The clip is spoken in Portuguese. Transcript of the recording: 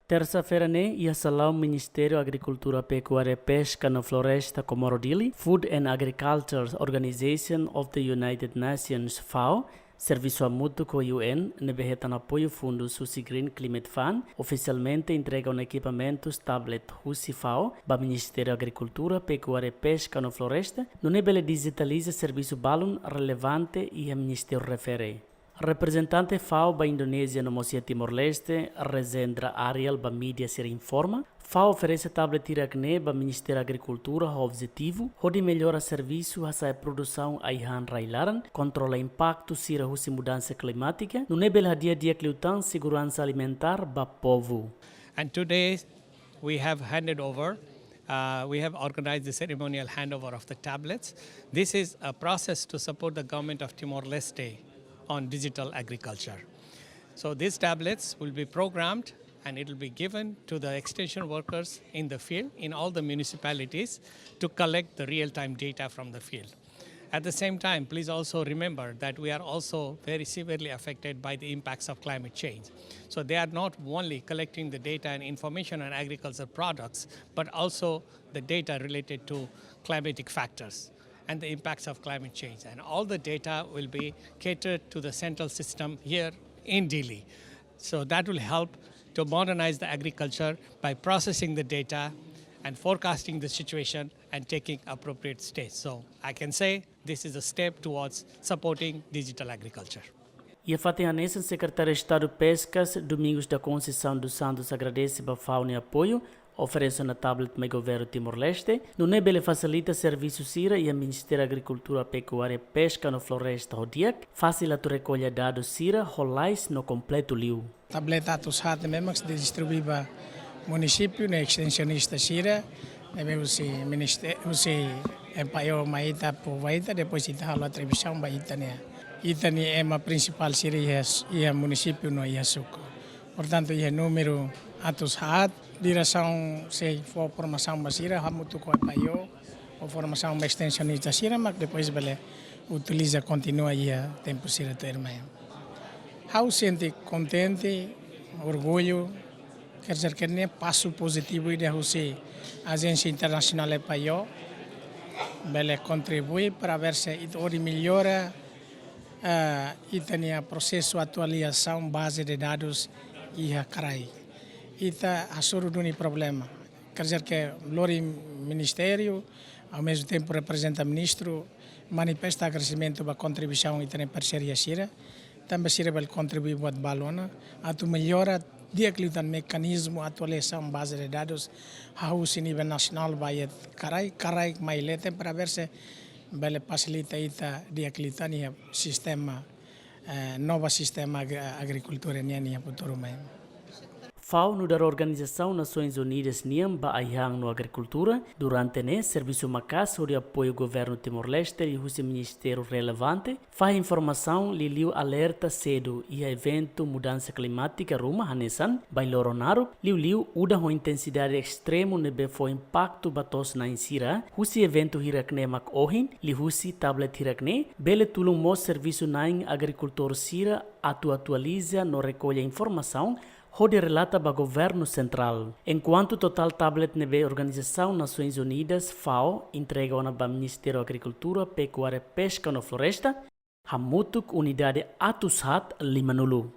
Terça-feira, ia salar o Ministério Agrikultura Pekuaria Peska na Floresta Comorodili, Food and Agriculture Organization of the United Nations FAO, serviço mútuo com a UN, nebeheta apoio fundo Susi Green Climate Fund, oficialmente entrega equipamentos tablet Husi FAO, para o Ministério Agrikultura Pekuaria Peska na Floresta, no nebele digitaliza serviço balun relevante e a Ministério refere. Representante FAO ba Indonésia no Mosia Timor-Leste, Rezendra Ariel ba mídia ser informa, FAO oferece tablet Irakne ba Ministério Agrikultura o objetivo, hodi melhora serviço a sa produção aihan railaran, controla impacto sira husi mudança climática, no nebel dia kliutan segurança alimentar ba povo. And today we have handed over we have organized the ceremonial handover of the tablets. This is a process to support the government of Timor-Leste on digital agriculture. So these tablets will be programmed and it will be given to the extension workers in the field in all the municipalities to collect the real-time data from the field. At the same time, please also remember that we are also very severely affected by the impacts of climate change. So they are not only collecting the data and information on agricultural products, but also the data related to climatic factors and the impacts of climate change. And all the data will be catered to the central system here in Delhi. So that will help to modernize the agriculture by processing the data and forecasting the situation and taking appropriate steps. So I can say this is a step towards supporting digital agriculture. E a Fatihanense, Secretário de Estado de Pescas, Domingos da Conceição dos Santos agradece a FAO e apoio, oferece na tablet do governo Timor-Leste, no nebele facilita serviço sira e a Ministério Agrikultura Pekuaria Peska no Floresta o diak, fácil a recolha dados sira, rolais no completo liu. Tableta atos hat memang se distribui para município, na extensionista sira, usi ministério, usi FAO maita provaita, depois ita halo atribuição baita né. Ita ni ema principal sira ia município no ia suco. Portanto, ia número atos hat, direção se for formação basira, hamutu com FAO, ou formação extensionista sira, mas depois bele utiliza continua ia tempo sira terma. How sente contente, orgulho, quer dizer que nem passo positivo de você agência internacional FAO, bele contribui para ver se isso melhora e tem processo de atualização base de dados e a carai. Ita assuru duni problema. Quer dizer que lori ministério, ao mesmo tempo representa ministro, manifesta agradecimento da contribuição e tem parceria sira, também sira vai contribuir para a balona, a tu melhora diak mecanismo atualização base de dados, a nível nacional vai carai mais lete para ver se vai facilita ita diak sistema novo sistema agricultura niania futuro mesmo. FAO no dar Organização Nações Unidas NIAM ba ayang no agricultura durante ne serviço macasso de apoio governo Timor-Leste e o ministério relevante faz informação liu alerta cedo e evento mudança climática ruma hanesan by loronaro liu uda ho intensidade extremo nebe foi impacto batos na insira husi evento hirakne mak ohin li husi tablet hirakne bele tulung mo serviço naing agricultor sira atualiza no recolhe informação hodi relata para o governo central. Enquanto total tablet neve Organização Nações Unidas FAO entrega na Ministério Agrikultura Pekuaria Peska no Floresta, hamutuk unidade atushat limanulu.